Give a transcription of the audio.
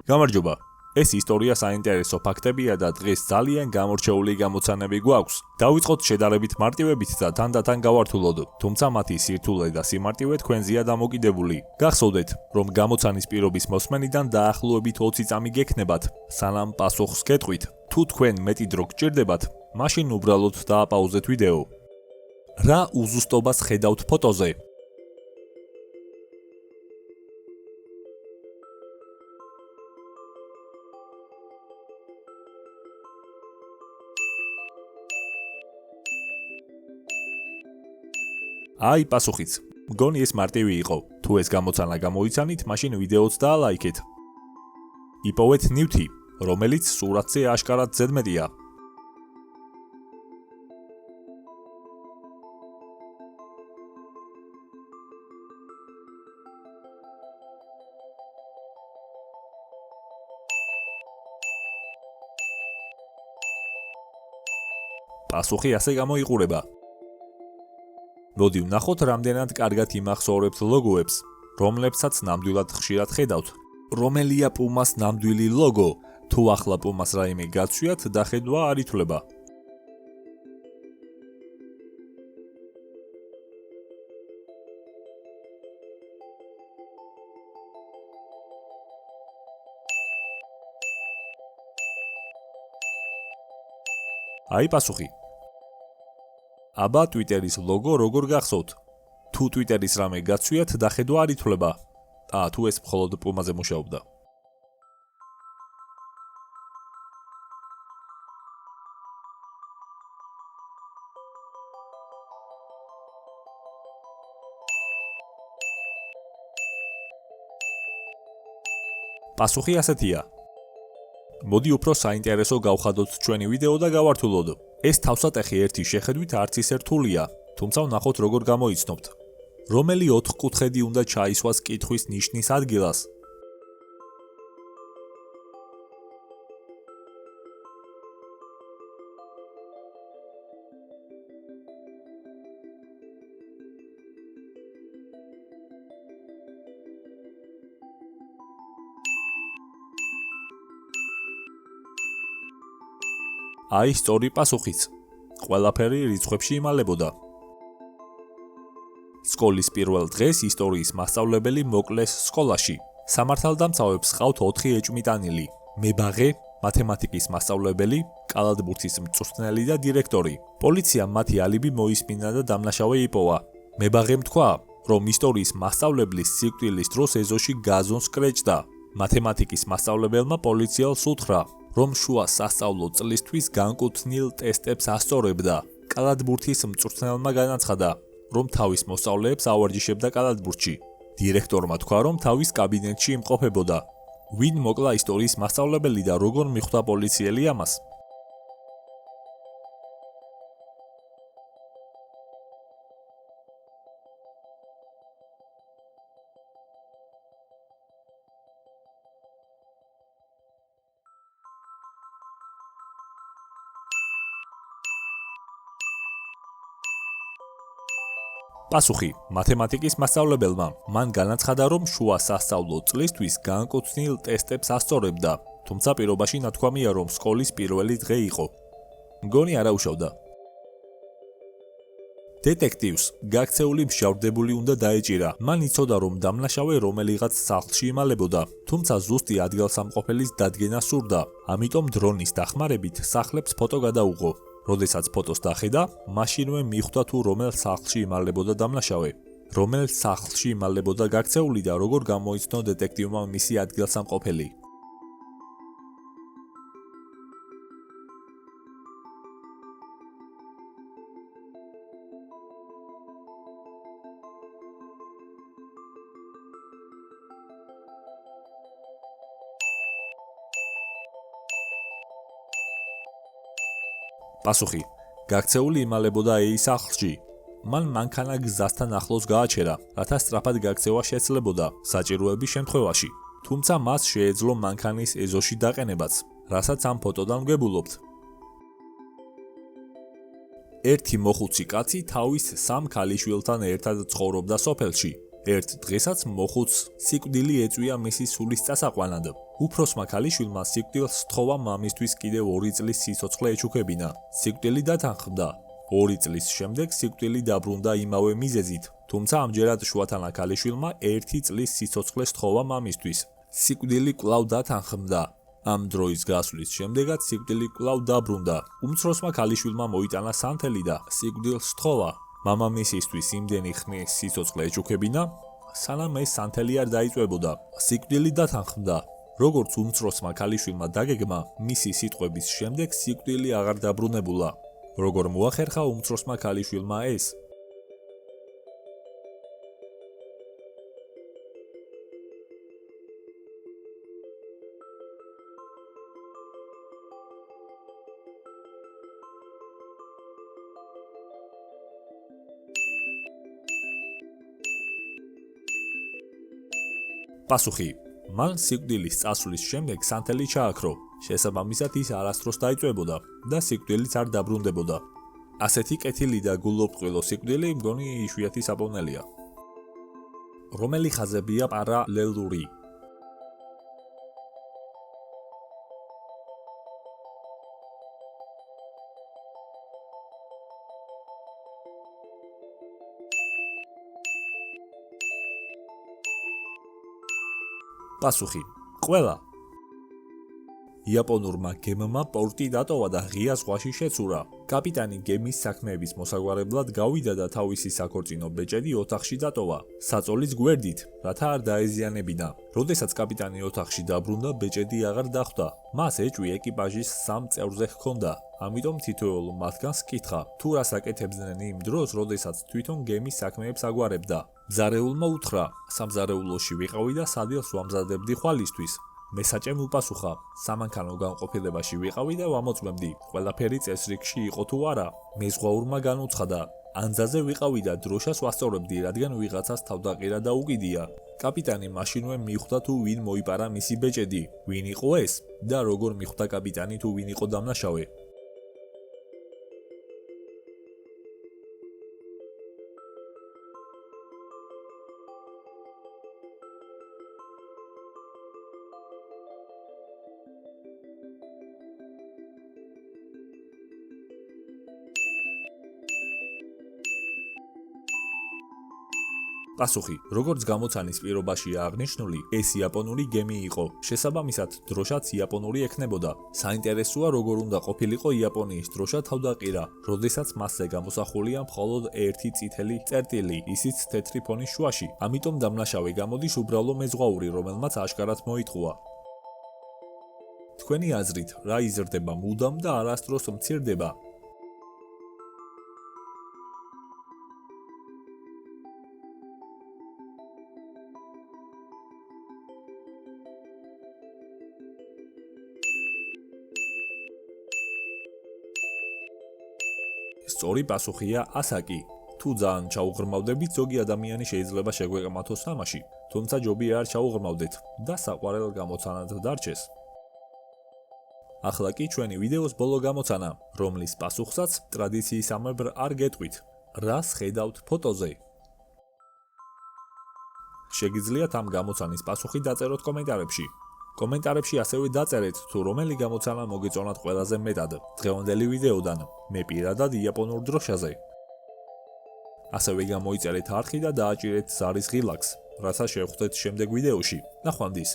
გამარჯობა. ეს ისტორია საინტერესო ფაქტებია და დღეს ძალიან გამორჩეული გამოცანები გვაქვს. დავიწყოთ შედარებით მარტივებით და თანდათან გავართულოთ, თუმცა მათი სირთულე და სიმარტივე თქვენზეა დამოკიდებული. გახსოვდეთ, რომ გამოცანის პირობის მოსმენიდან დაახლოებით 20 წამი გექნებათ, სანამ პასუხს გეტყვით. თუ თქვენ მეტი დრო გჭირდებათ, მაშინ უბრალოდ დააპაუზეთ ვიდეო. რა უზუსტობას ხედავთ ფოტოზე? აი პასუხიც. მგონი ეს მარტივი იყო. თუ ეს გამოცანა გამოიცანით, მაშინ ვიდეოც დაალაიქეთ. იპოვეთ ნივთი, რომელიც სურათზე აშკარად ზედმეტია. პასუხი ასე გამოიყურება. მოდი ვნახოთ, რამდენად კარგად იმახსოვრებთ ლოგოებს, რომლებსაც ნამდვილად ხშირად ხედავთ. რომელია პუმას ნამდვილი ლოგო? თუ ახლა პუმას რაიმე გაცვიათ, დახედვა არ ითვლება. აი პასუხი. აბა ტვიტერის ლოგო როგორ გახსოვთ? თუ ტვიტერის რამე გაცვიათ, დახედვა არ ითვლება. თუ ეს მხოლოდ პუმაზე მუშაობდა. პასუხი ასეთია. მოდი უფრო საინტერესო გავხადოთ ჩვენი ვიდეო და გავართულოთ. ეს თავსატეხი ერთი შეხედვით არც ისე რთულია, თუმცა ვნახოთ როგორ გამოიცნობთ. რომელი 4 კუთხედი უნდა ჩაისვას კითხვის ნიშნის ადგილას? აი სწორი პასუხიც. ყველაფერი რიცხვებში იმალებოდა. სკოლის პირველ დღეს ისტორიის მასწავლებელი მოკლეს სკოლაში. სამართალდამცავებს ჰყავთ 4 ეჭვმიტანილი: მებაღე, მათემატიკის მასწავლებელი, კალათბურთის მწვრთნელი და დირექტორი. პოლიციამ მათი ალიბი მოისმინა და დამნაშავე იპოვა. მებაღემ თქვა, რომ ისტორიის მასწავლებლის სიკვდილის დროს ეზოში გაზონს კრეჭდა. მათემატიკის მასწავლებელმა პოლიციელს უთხრა, რომ შუა სასწავლო წლისთვის განკუთვნილ ტესტებს ასწორებდა. კალათბურთის მწვრთნელმა განაცხადა, რომ თავის მოსწავლეებს ავარჯიშებდა კალათბურთში. დირექტორმა თქვა, რომ თავის კაბინეტში იმყოფებოდა. ვინ მოკლა ისტორიის მასწავლებელი და როგორ მიხვდა პოლიციელი ამას? პასუხი. მათემატიკის მასწავლებელმა. მან განაცხადა, რომ შუა სასწავლო წლისთვის განკუთვნილ ტესტებს ასწორებდა, თუმცა პირობაში ნათქვამია, რომ სკოლის პირველი დღე იყო. მგონი არ აუშავდა. დეტექტივს გაქცეული მშავდებული უნდა დაეჭირა. მან იცოდა, რომ დამნაშავე რომელიღაც სახლში იმალებოდა, თუმცა ზუსტი ადგილსამყოფელის დადგენა სურდა. ამიტომ დრონის დახმარებით სახლებს ფოტო გადაუღო. როდესაც ფოტოს დახედა, მაშინვე მიხვდა თუ რომელ სახლში იმალებოდა დამნაშავე. რომელ სახლში იმალებოდა გაქცეული და როგორ გამოიცნო დეტექტივმა მისი ადგილსამყოფელი. პასუხი. გაქცეული იმალებოდა ეის სახლში. მან მანქანა გზასთან ახლოს გააჩერა, რათა სწრაფად გაქცევა შეცვლებოდა საჭიროების შემთხვევაში. თუმცა მას შეეძლო მანქანის ეზოში დაყენებაც, რასაც ამ ფოტოდან გვებულობთ. ერთი მოხუცი კაცი თავის 3 ქალიშვილთან ერთად ცხოვრობდა სოფელში. ერთ დღესაც მოხუცს სიკვდილი ეწვია მისი სულის წასაყვანად. უფროსმა ქალიშვილმა სიკვდილს სთხოვა მამისთვის კიდევ 2 წლის სიცოცხლე ეჩუქებინა. სიკვდილი დათანხმდა. 2 წლის შემდეგ სიკვდილი დაბრუნდა იმავე მიზეზით, თუმცა ამჯერად შუათანა ქალიშვილმა 1 წლის სიცოცხლე სთხოვა მამისთვის. სიკვდილი კვლავ დათანხმდა. ამ დროის გასვლის შემდეგაც სიკვდილი კვლავ დაბრუნდა. უმცროსმა ქალიშვილმა მოიტანა სანთელი და სიკვდილს სთხოვა. მამამისისთვის იმდენი ხნის სიცოცხლე ეჩუქებინა, სანამ ეს სანთელი არ დაიწვებოდა. სიკვდილი დათანხმდა. როგორც უმცროსმა ქალიშვილმა დაგეგმა, მისი სიტყვების შემდეგ სიკვდილი აღარ დაბრუნებულა. როგორ მოახერხა უმცროსმა ქალიშვილმა ეს? პასუხი: მან სიკვდილის წასვლის შემდეგ სანთელი ჩააქრო. შესაბამისად ის არასდროს დაიწვებოდა და სიკვდილიც არ დაბრუნდებოდა. ასეთი კეთილი და გულობწყვილო სიკვდილი მგონი იშვიათი საპოვნელია. რომელი ხაზებია პარალელური? პასუხი: ყველა. იაპონურმა გემმა პორტი დატოვა და ღია ზღვაში შეცურა. კაპიტანი გემის საქმეების მოსაგვარებლად გავიდა და თავისი საქორწინო ბეჭედი ოთახში დატოვა, საწოლის გვერდით, რათა არ დაეზიანებინა. როდესაც კაპიტანი ოთახში დაბრუნდა, ბეჭედი აღარ დახვდა. მას ეჭვი ეკიპაჟის 3 წევრზე ჰქონდა, ამიტომ თითოეულ მათგანს კითხა, თუ რას აკეთებდნენ იმ დროს, როდესაც თვითონ გემის საქმეებს აგვარებდა. მზარეულმა უთხრა, სამზარეულოში ვიყავი და სადილს ვამზადებდი ხვალისთვის. მესაჭემ უპასუხა, სამანქანო განყოფილებაში ვიყავი და ვამოწმებდი, ყველაფერი წესრიგში იყო თუ არა. მეზღვაურმა განუცხადა, ანძაზე ვიყავი და დროშას ვასწორებდი, რადგან ვიღაცას თავდაყირა დაუკიდია. კაპიტანი მაშინვე მიხვდა თუ ვინ მოიპარა მისი ბეჭედი, ვინ იყო ეს და როგორ მიხვდა კაპიტანი თუ ვინ იყო დამნაშავე. პასუხი: როგორც გამოცანის პირობაშია აღნიშნული, ეს იაპონური გემი იყო. შესაბამისად, დროშაც იაპონური ექნებოდა. საინტერესოა, როგორ უნდა ყოფილიყო იაპონიის დროშა თავდაყირა, როდესაც მასზე გამოსახულია მხოლოდ ერთი წითელი წერტილი, ისიც თეთრი ფონის შუაში. ამიტომ დამნაშავე გამოდის უბრალო მეზღვაური, რომელმაც აშკარად მოითხოვა. თქვენი აზრით, რა იზრდება მუდამ და არასდროს მცირდება? სწორი პასუხია ასაკი. თუ ძალიან ჩაუღრმავდებით, ზოგი ადამიანი შეიძლება შეგვეკამათოს თამაში, თუმცა ჯობია არ ჩაუღრმავდეთ და საყვარელ გამოცანად დარჩეს. ახლა კი ჩვენი ვიდეოს ბოლო გამოცანა, რომლის პასუხსაც ტრადიციისამებრ არ გეტყვით. რას ხედავთ ფოტოზე? შეგიძლიათ ამ გამოცანის პასუხი დაწეროთ კომენტარებში. კომენტარებში ასევე დაწერეთ, თუ რომელი გამოცანა მოგეწონათ ყველაზე მეტად დღევანდელი ვიდეოდან, მე პირადად იაპონურ დროშაზე. ასევე გამოიწერეთ არხი და დააჭირეთ ზარის ღილაკს, რათა შევხვდეთ შემდეგ ვიდეოში. ნახვამდის.